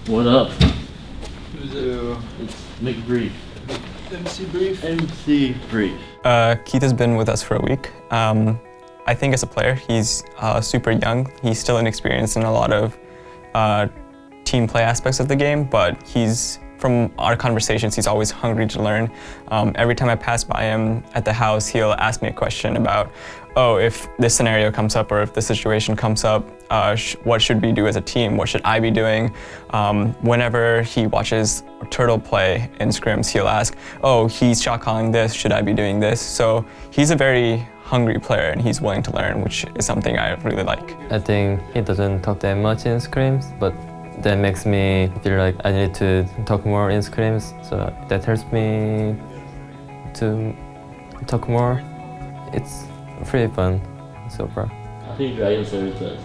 What up? Who's it? It's McBrief. MC Brief. MC Brief. Keith has been with us for a week. I think as a player, he's super young. He's still inexperienced in a lot of team play aspects of the game, but from our conversations, he's always hungry to learn. Every time I pass by him at the house, he'll ask me a question about, oh, if this scenario comes up or if this situation comes up, what should we do as a team? What should I be doing? Whenever he watches Turtle play in scrims, he'll ask, oh, he's shot calling this, should I be doing this? So he's a very hungry player and he's willing to learn, which is something I really like. I think he doesn't talk that much in scrims, but that makes me feel like I need to talk more in scrims, so that helps me to talk more. It's pretty fun so far. I think Dragon Slayer is best.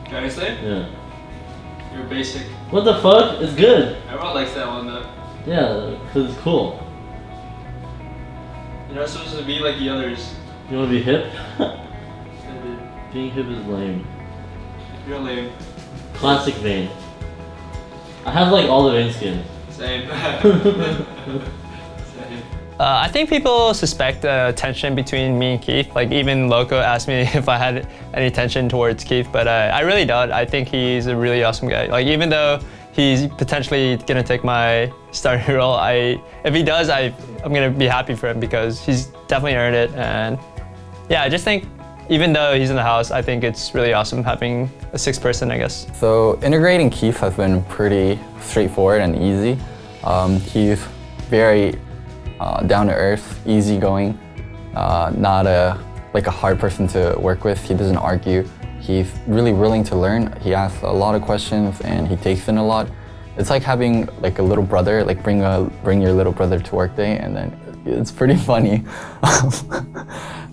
Dragon Slayer? Yeah. You're basic. What the fuck? It's good. Everyone likes that one though. Yeah, because it's cool. You're not supposed to be like the others. You want to be hip? Being hip is lame. You're lame. Classic Vayne. I have like all the Vayne skins. Same. Same. I think people suspect tension between me and Keith. Like even Loco asked me if I had any tension towards Keith, but I really don't. I think he's a really awesome guy. Like even though he's potentially gonna take my starting role, if he does, I'm gonna be happy for him because he's definitely earned it. And yeah, I just think even though he's in the house, I think it's really awesome having a sixth person, I guess. So integrating Keith has been pretty straightforward and easy. He's very down-to-earth, easygoing, not a hard person to work with. He doesn't argue. He's really willing to learn. He asks a lot of questions and he takes in a lot. It's like having like a little brother, like bring your little brother to work day, and then it's pretty funny.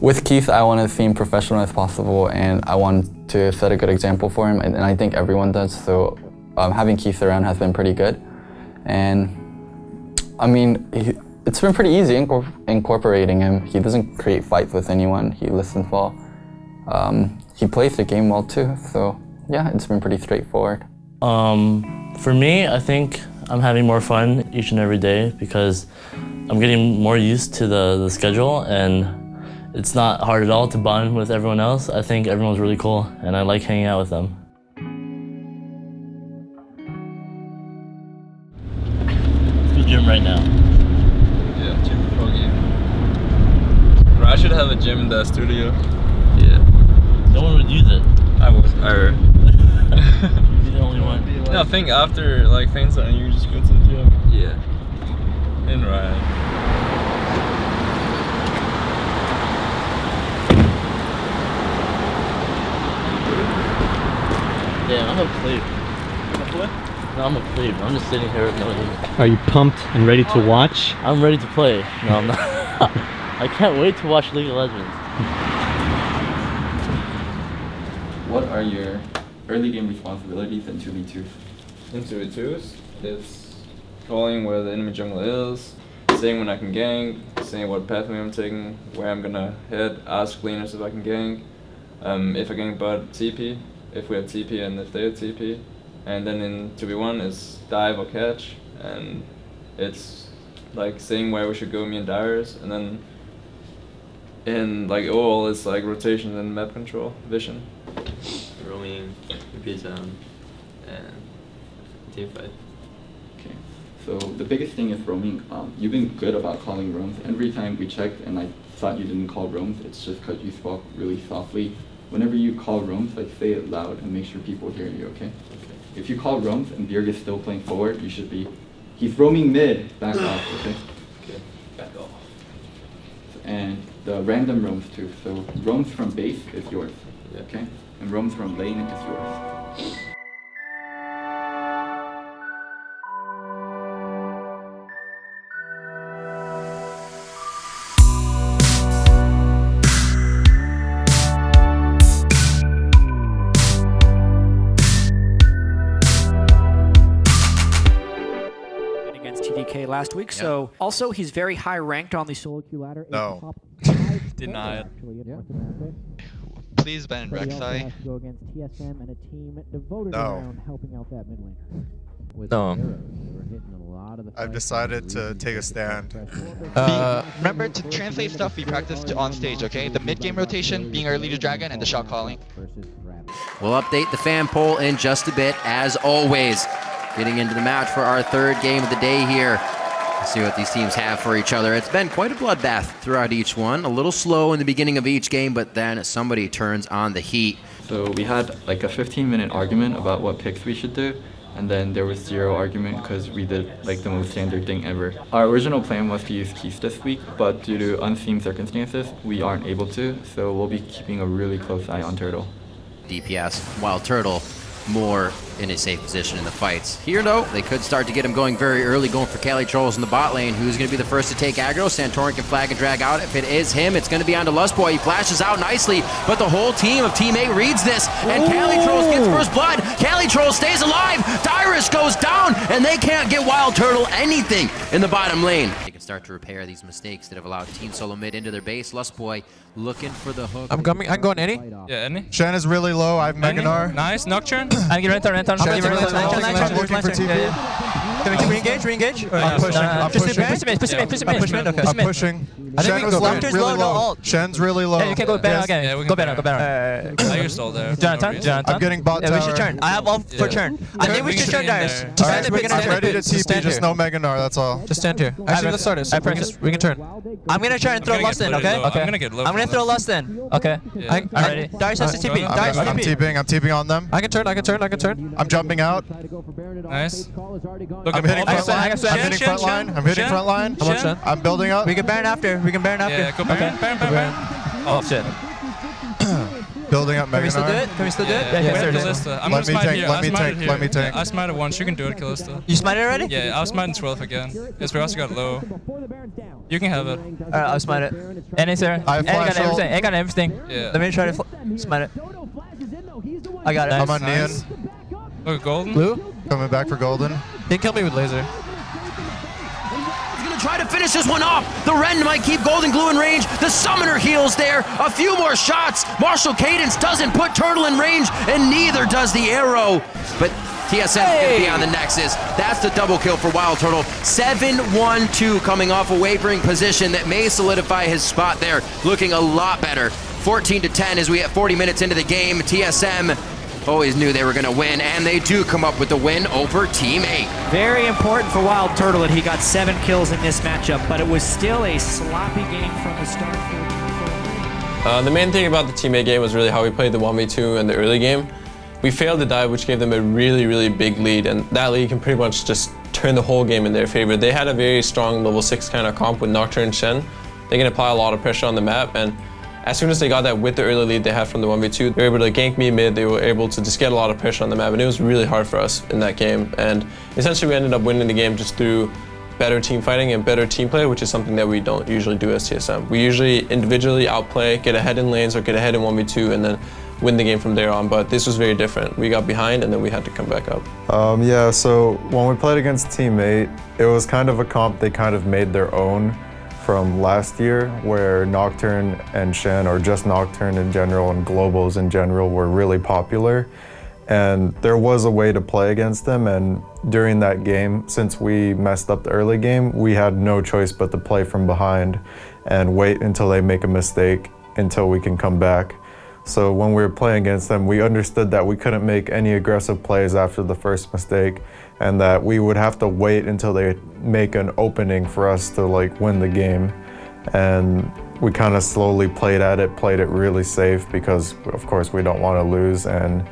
With Keith, I want to seem professional as possible and I want to set a good example for him, and I think everyone does. So having Keith around has been pretty good. And I mean, it's been pretty easy incorporating him. He doesn't create fights with anyone. He listens well. He plays the game well too. So yeah, it's been pretty straightforward. For me, I think I'm having more fun each and every day because I'm getting more used to the schedule, and it's not hard at all to bond with everyone else. I think everyone's really cool and I like hanging out with them. Let's go gym right now. Yeah, gym pro game. Bro, I should have a gym in the studio. Yeah. No one would use it. I would. You'd be the only one. No, I think after like things on, you just go to the gym. Yeah. And right. Yeah, I'm a plebe. No, I'm a plebe. I'm just sitting here with no aim. Are you pumped and ready to watch? I'm ready to play. No, I'm not. I can't wait to watch League of Legends. What are your early game responsibilities in 2v2? In 2v2s, it's calling where the enemy jungle is, saying when I can gank, saying what pathway I'm taking, where I'm gonna head, ask laners if I can gank, if I gank bot TP, if we have TP and if they have TP. And then in 2v1 is dive or catch, and it's like saying where we should go, me and DYRUS, and then in like all it's like rotation and map control, vision. Roaming, zone, and team fight. Okay, so the biggest thing is roaming. You've been good about calling roams. Every time we checked and I thought you didn't call roams, it's just because you spoke really softly. Whenever you call roams, like say it loud and make sure people hear you, okay? Okay. If you call roams and Bjerg is still playing forward, you should be, he's roaming mid, back off, okay? Okay, back off. And the random roams too, so roams from base is yours, Yeah. okay? and roams from lane into fjord. Last week, so also he's very high ranked on the solo queue ladder. No. Denied. Please ban Rek'Sai. Go against TSM and a team devoted around helping out that mid laner. No. I've decided to take a stand. Remember to translate stuff we practiced on stage, okay? The mid-game rotation, being early to dragon, and the shot calling. We'll update the fan poll in just a bit, as always. Getting into the match for our third game of the day here. Let's see what these teams have for each other. It's been quite a bloodbath throughout each one. A little slow in the beginning of each game, but then somebody turns on the heat. So we had like a 15-minute argument about what picks we should do, and then there was zero argument because we did like the most standard thing ever. Our original plan was to use Keith this week, but due to unseen circumstances, we aren't able to, so we'll be keeping a really close eye on Turtle. DPS, WILDTURTLE more in a safe position in the fights. Here though, they could start to get him going very early, going for Cali Trolls in the bot lane. Who's going to be the first to take aggro? Santorin can flag and drag out. If it is him, it's going to be on to Lustboy. He flashes out nicely, but the whole team of Team 8 reads this, and Cali Trolls gets first blood. Cali Trolls stays alive. DYRUS goes down, and they can't get WILDTURTLE anything in the bottom lane. They can start to repair these mistakes that have allowed Team Solo Mid into their base. Lustboy looking for the hook. I'm going any? Yeah, any. Shen is really low. I have Meganar. Nice, Nocturne. I'm getting Rentar. I'm looking for TP. Can we re-engage? I'm pushing. I'm pushing. Shen was really low. Shen's really low. Yeah, you can go better again. Yeah, go better. You're still there. Jonathan. I'm getting bot tower. We should turn. I have all for turn. I think we should turn Dyrus. I'm ready to TP, just no Meganar, that's all. Just stand here. Actually, let's start it. We can turn. I'm gonna try and throw Lust in, okay? I'm gonna get low. I'm gonna throw Lust in. Okay. I'm ready. Dyrus has to TP. I'm TPing on them. I can turn. I'm jumping out. Nice. I'm hitting front line. I'm building up. We can Baron after. Yeah, go Baron. Oh shit. Building up Meganar. Can we still do it? Yeah, Kalista. I'm gonna smite here. Let me tank. I smited once. You can do it, Kalista. You smited already? Yeah, I'll smite in 12 again. Yes, we also got low. You can have it. Alright, I'll smite it. And it's there. I have flash ult. I got everything. Yeah. Let me try to smite it. I got it. I'm on Neon. Look at Golden. Blue? Coming back for Golden. He killed me with laser. Try to finish this one off. The Ren might keep Golden Glue in range. The Summoner heals there. A few more shots. Martial Cadence doesn't put Turtle in range, and neither does the arrow. But TSM can be on the Nexus. That's the double kill for WILDTURTLE. 7-1-2 coming off a wavering position that may solidify his spot there. Looking a lot better. 14-10 as we get 40 minutes into the game. TSM always knew they were going to win, and they do come up with the win over Team 8. Very important for WILDTURTLE, and he got 7 kills in this matchup, but it was still a sloppy game from the start. The main thing about the Team 8 game was really how we played the 1v2 in the early game. We failed to dive, which gave them a really big lead, and that lead can pretty much just turn the whole game in their favor. They had a very strong level 6 kind of comp with Nocturne and Shen. They can apply a lot of pressure on the map, and as soon as they got that with the early lead they had from the 1v2, they were able to gank me mid, they were able to just get a lot of pressure on the map, and it was really hard for us in that game. And essentially we ended up winning the game just through better team fighting and better team play, which is something that we don't usually do as TSM. We usually individually outplay, get ahead in lanes or get ahead in 1v2 and then win the game from there on, but this was very different. We got behind and then we had to come back up. Yeah, so when we played against Team 8, it was kind of a comp they kind of made their own from last year, where Nocturne and Shen, or just Nocturne in general and Globals in general, were really popular. And there was a way to play against them, and during that game, since we messed up the early game, we had no choice but to play from behind and wait until they make a mistake until we can come back. So when we were playing against them, we understood that we couldn't make any aggressive plays after the first mistake, and that we would have to wait until they make an opening for us to win the game. And we kind of slowly played it really safe because of course we don't want to lose, and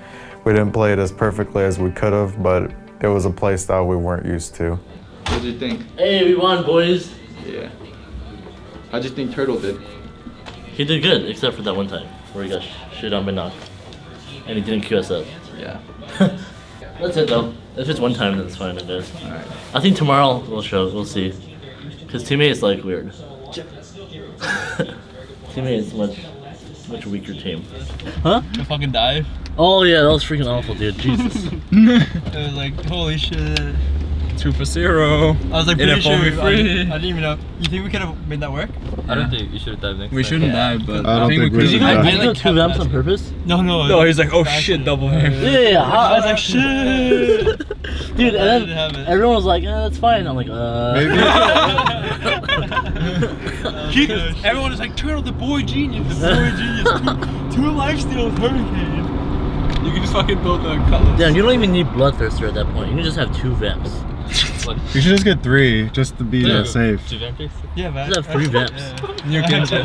we didn't play it as perfectly as we could have, but it was a play style we weren't used to. What did you think? Hey, we won, boys. Yeah. How do you think Turtle did? He did good, except for that one time where he got shit on by knock. And he didn't QSS. Yeah. That's it though. If it's one time, then it's fine, I guess. Alright. I think tomorrow we'll see. Because teammate is like weird. Teammate is much weaker team. Huh? The fucking dive. Oh yeah, that was freaking awful, dude. Jesus. It was like, holy shit. 2 for 0. I was like, In a pretty sure. 4v3. I didn't even know. You think we could have made that work? I don't think you should dive next We time. shouldn't dive, but I don't think we should dive. Did you do 2 vamps on purpose? No. No, he's like, oh shit, double vamp. Yeah. I was like, shit. Dude, and I didn't then have it. everyone was like, that's fine. I'm like, Maybe. Everyone was like, Turtle, the boy genius. The boy genius. 2 lifesteals, hurricane. You can just fucking build the cutlass. Damn, you don't even need Bloodthirster at that point. You can just have 2 vamps. You should just get 3, just to be safe. Yeah, man. Just have 3 vamps. You didn't hear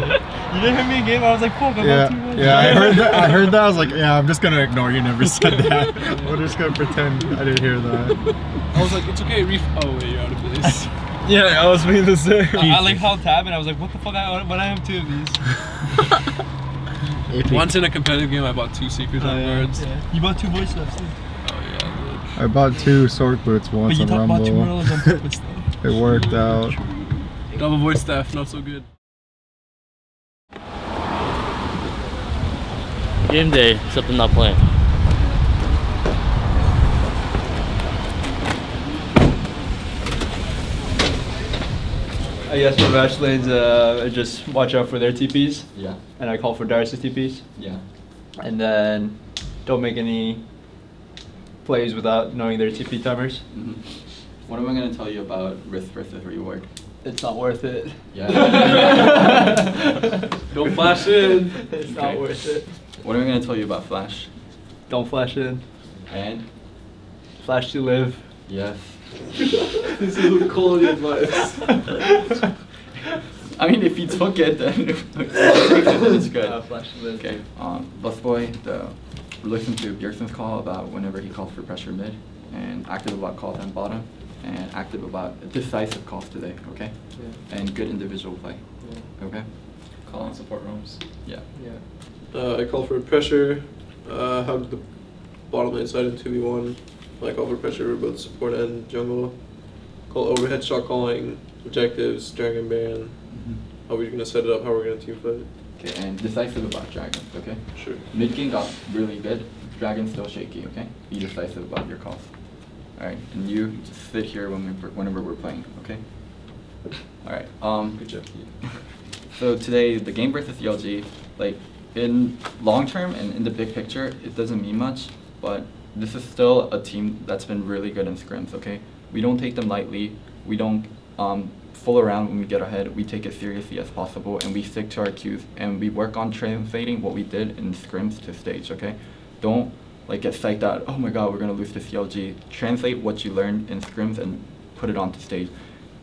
me in game. I was like, fuck, I'm on 2 vamps. Yeah, I heard that. I heard that. I was like, yeah, I'm just gonna ignore you. Never said that. We're just gonna pretend I didn't hear that. I was like, it's okay, oh wait, you're out of place. Yeah, I was being the same. I like held tab and I was like, what the fuck, when I have 2 of these. Once in a competitive game, I bought 2 secrets on guards. Yeah. You bought 2 voice stuffs too. I bought 2 sword boots once on Rumble. Bought 2 Morellas on purpose though. It worked out. Double voice staff, not so good. Game day, except I'm not playing. I guess for match lanes, just watch out for their TPs. Yeah. And I call for DYRUS' TPs. Yeah. And then don't make any plays without knowing their TP timers. Mm-hmm. What am I going to tell you about risk versus reward? It's not worth it. Yeah. Don't flash in. It's not worth it. What am I going to tell you about flash? Don't flash in. And? Flash to live. Yes. This is quality advice. I mean, if you took it, then it's good. Flash to live. Okay. Busboy, listen to Bjergsen's call about whenever he calls for pressure mid, and active about calls on bottom, and active about decisive calls today, okay? Yeah. And good individual play, okay? Call on support roams. Yeah. I call for pressure, have the bottom lane side in 2v1. I call for pressure for both support and jungle. Call overhead shot calling, objectives, dragon ban. How we're gonna set it up, how we're gonna team fight. Okay, and decisive about dragons, okay? Sure. Mid game got really good, dragon's still shaky, okay? Be decisive about your calls. Alright, and you just sit here whenever we're playing, okay? Alright, Good job. So today, the game versus ELG, like, in long term and in the big picture, it doesn't mean much, but this is still a team that's been really good in scrims, okay? We don't take them lightly, we don't fool around when we get ahead, we take it seriously as possible, and we stick to our cues, and we work on translating what we did in scrims to stage, okay? Don't like get psyched out, oh my god, we're gonna lose to CLG. Translate what you learned in scrims and put it onto stage.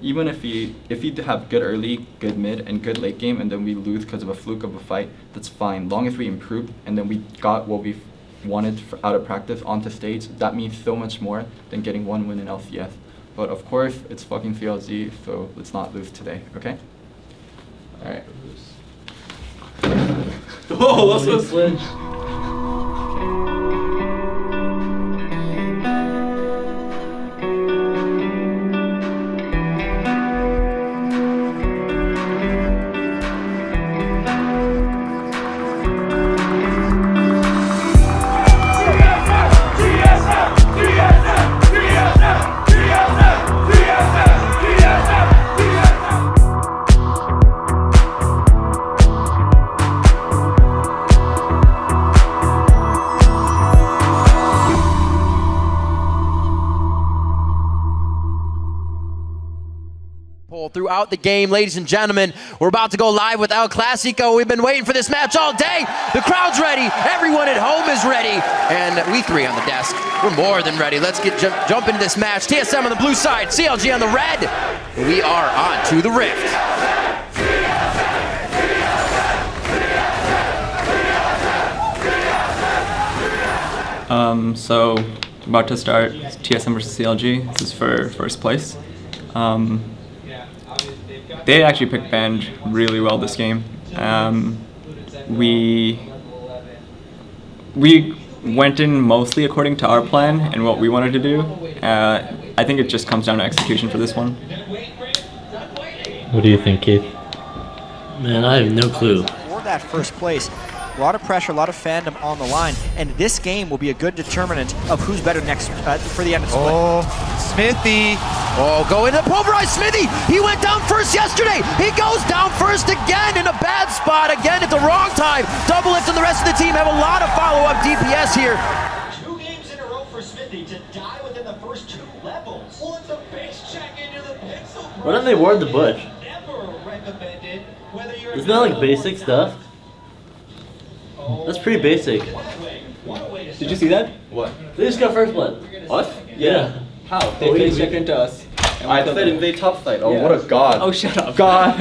Even if you have good early, good mid, and good late game, and then we lose because of a fluke of a fight, that's fine. Long as we improved, and then we got what we wanted out of practice onto stage, that means so much more than getting 1 win in LCS. But of course, it's fucking CLG, so let's not lose today, okay? Alright. Oh, let's switch. Throughout the game, ladies and gentlemen, we're about to go live with El Clasico. We've been waiting for this match all day. The crowd's ready. Everyone at home is ready. And we three on the desk, we're more than ready. Let's get jump into this match. TSM on the blue side, CLG on the red. We are on to the Rift. So about to start TSM versus CLG. This is for first place. They actually picked band really well this game. We went in mostly according to our plan and what we wanted to do. I think it just comes down to execution for this one. What do you think, Keith? Man, I have no clue. For that first place, a lot of pressure, a lot of fandom on the line, and this game will be a good determinant of who's better next for the end of the split. Oh, Smithy! Oh, going to pulverize Smithy! He went down first yesterday! He goes down first again in a bad spot, again at the wrong time! Double lift, and the rest of the team have a lot of follow-up DPS here. 2 games in a row for Smithy to die within the first 2 levels. Well, it's a base check into the pixel. Why don't they ward the bush? Isn't that like basic stuff? That's pretty basic. Did you see that? What? They just got first blood. Us? Yeah. How? They base checked into us. I fed invade top side. Oh, Yeah. what a god. Oh, shut up. God.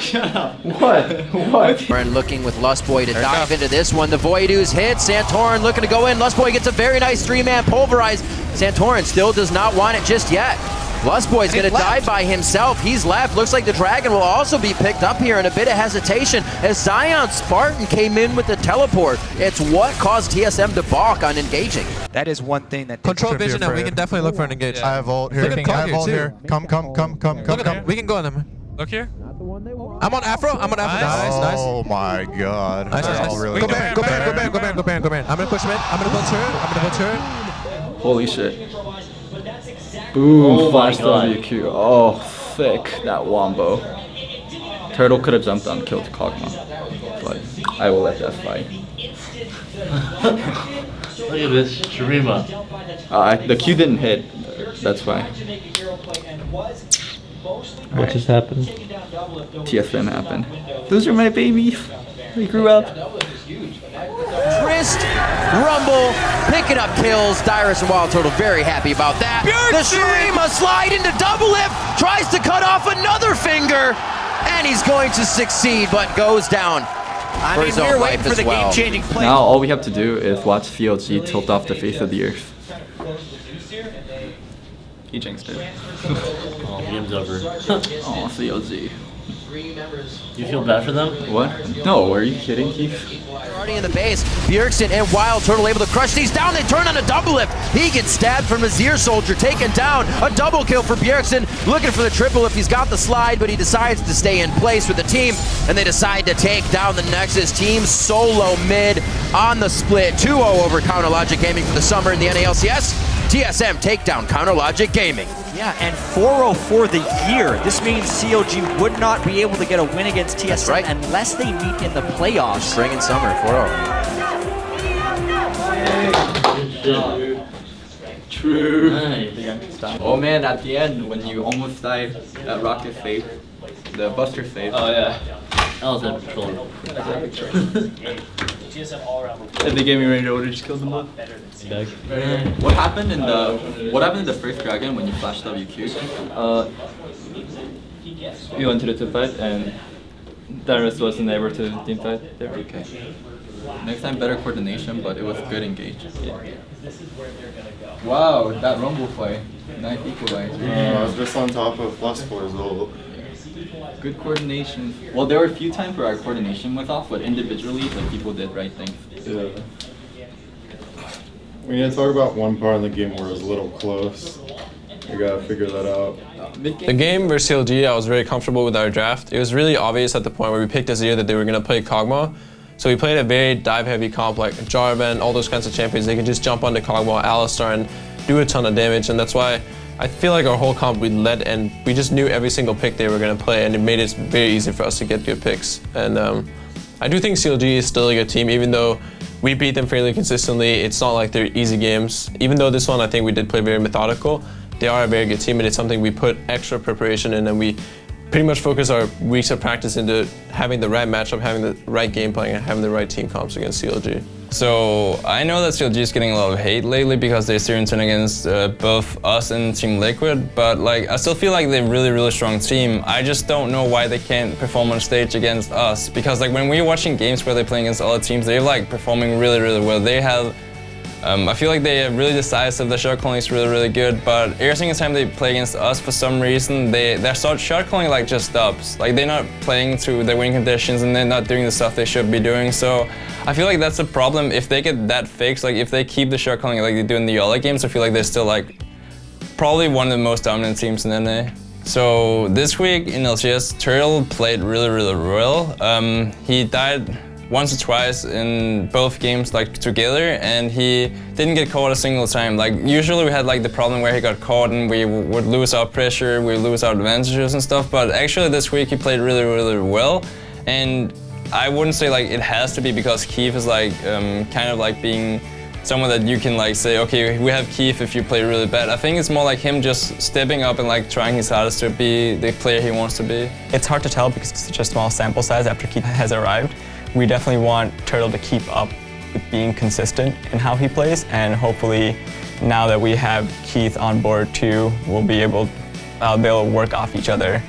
Shut up. What? And looking with Lustboy to dive into this one. The Voidoo's hit. Santorin looking to go in. Lustboy gets a very nice 3-man pulverize. Santorin still does not want it just yet. Lustboy's going to die by himself. He's left. Looks like the Dragon will also be picked up here in a bit of hesitation as Zion Spartan came in with the teleport. It's what caused TSM to balk on engaging. That is one thing that Control vision, and we can definitely look for an engage. I have ult here. Look at I have ult too. here. Come. Look at them. We can go on them. Look here. I'm on Afro. Nice. Oh my god. Nice. They're all really Go good. Baron. I'm gonna push mid. I'm gonna turn. Holy shit. Boom, Oh my flash God. WQ. Oh, thick, that wombo. Turtle could have jumped on, killed Kog'Maw, but I will let that fight. Look at this, Shurima. The Q didn't hit, that's why. What just happened? TSM happened. Those are my babies. They grew up. Trist, Rumble, picking up kills. DYRUS and WILDTURTLE very happy about that. The Shurima slide into double lift, tries to cut off another finger, and he's going to succeed, but goes down for his own life as well. Now all we have to do is watch CLG tilt off the face of the earth. He jinxed it. Oh, game's over. Oh, CLG. You feel bad for them? What? No, are you kidding, Keith? Already in the base, Bjergsen and WILDTURTLE able to crush these down. They turn on a double lift. He gets stabbed from Azir Soldier, taken down. A double kill for Bjergsen, looking for the triple if he's got the slide, but he decides to stay in place with the team, and they decide to take down the Nexus team solo mid on the split. 2-0 over Counterlogic Gaming for the summer in the NALCS. TSM takedown Counterlogic Gaming. Yeah, and 4-0 for the year. This means COG would not be able to get a win against TSM unless they meet in the playoffs. Spring and summer, 4-0. True. Nice. Oh man, at the end, when you almost died, that rocket save, the buster save. Oh yeah. That was epic troll. That's epic troll. If they gave me range, I would have just killed them both. What happened in the first dragon when you flashed WQ? We went to the team fight and DYRUS wasn't able to team fight there. Okay. Next time better coordination, but it was good engage. Yeah. Wow, that rumble fight. Nice equalizer. I was just on top of Lustboy's ult. Good coordination. Well, there were a few times where our coordination was off, but individually, like, people did right things. Yeah. We need to talk about one part in the game where it was a little close. We gotta figure that out. The game versus CLG, I was very comfortable with our draft. It was really obvious at the point where we picked Azir that they were going to play Kog'Maw. So we played a very dive-heavy comp like Jarvan, all those kinds of champions. They can just jump onto Kog'Maw, Alistar, and do a ton of damage. And that's why I feel like our whole comp we led, and we just knew every single pick they were going to play, and it made it very easy for us to get good picks. And I do think CLG is still a good team, even though we beat them fairly consistently. It's not like they're easy games. Even though this one I think we did play very methodical, they are a very good team, and it's something we put extra preparation in, and we pretty much focus our weeks of practice into having the right matchup, having the right game plan, and having the right team comps against CLG. So I know that CLG is getting a lot of hate lately because they steer turn against both us and Team Liquid, but like I still feel like they're a really strong team. I just don't know why they can't perform on stage against us, because like when we're watching games where they're playing against other teams, they're like performing really well. They have I feel like they are really decisive, the shot calling is really, really good, but every single time they play against us, for some reason, their shot calling like just stops. Like they're not playing through their winning conditions and they're not doing the stuff they should be doing. So I feel like that's a problem. If they get that fixed, like if they keep the shot calling like they do in the other games, I feel like they're still like probably one of the most dominant teams in NA. So this week in LCS, Turtle played really, really well. He died once or twice in both games like together, and he didn't get caught a single time. Like usually we had like the problem where he got caught and we would lose our pressure, we lose our advantages and stuff, but actually this week he played really, really well. And I wouldn't say like it has to be because Keith is like kind of like being someone that you can like say, okay, we have Keith if you play really bad. I think it's more like him just stepping up and like trying his hardest to be the player he wants to be. It's hard to tell because it's such a small sample size after Keith has arrived. We definitely want Turtle to keep up with being consistent in how he plays, and hopefully now that we have Keith on board too, we'll be able, they'll work off each other,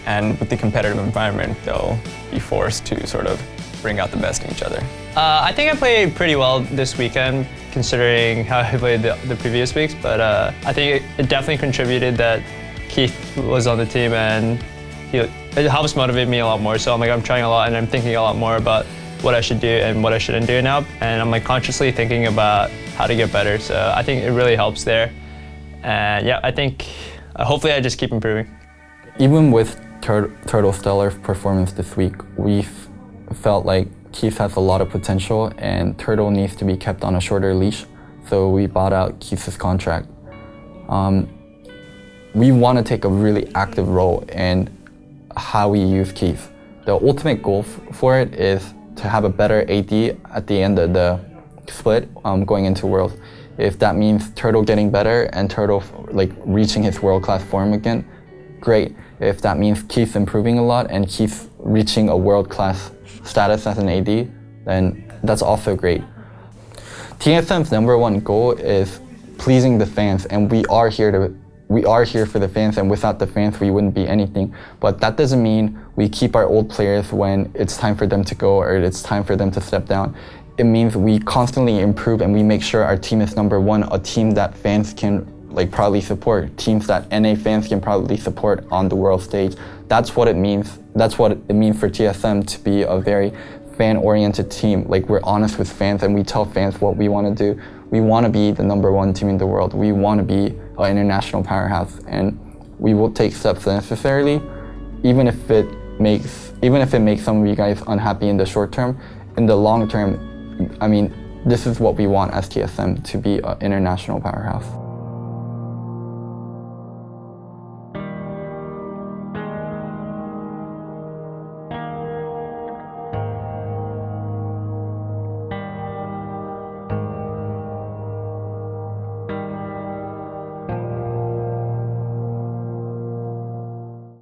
and with the competitive environment, they'll be forced to sort of bring out the best in each other. I think I played pretty well this weekend, considering how I played the previous weeks, but I think it definitely contributed that Keith was on the team, and it helps motivate me a lot more. So I'm trying a lot and I'm thinking a lot more about what I should do and what I shouldn't do now. And I'm like consciously thinking about how to get better. So I think it really helps there. And yeah, I think hopefully I just keep improving. Even with Turtle's stellar performance this week, we've felt like Keith has a lot of potential and Turtle needs to be kept on a shorter leash. So we bought out Keith's contract. We want to take a really active role in how we use Keith. The ultimate goal for it is to have a better AD at the end of the split going into Worlds. If that means Turtle getting better and Turtle like reaching his world-class form again, great. If that means Keith improving a lot and Keith reaching a world-class status as an AD, then that's also great. TSM's #1 goal is pleasing the fans, and we are here for the fans, and without the fans we wouldn't be anything. But that doesn't mean we keep our old players when it's time for them to go or it's time for them to step down. It means we constantly improve and we make sure our team is #1, a team that fans can like proudly support, teams that NA fans can proudly support on the world stage. That's what it means. That's what it means for TSM to be a very fan-oriented team. Like we're honest with fans and we tell fans what we want to do. We want to be the #1 team in the world. We want to be an international powerhouse, and we will take steps necessarily, even if it makes some of you guys unhappy in the short term. In the long term, I mean, this is what we want as TSM, to be an international powerhouse.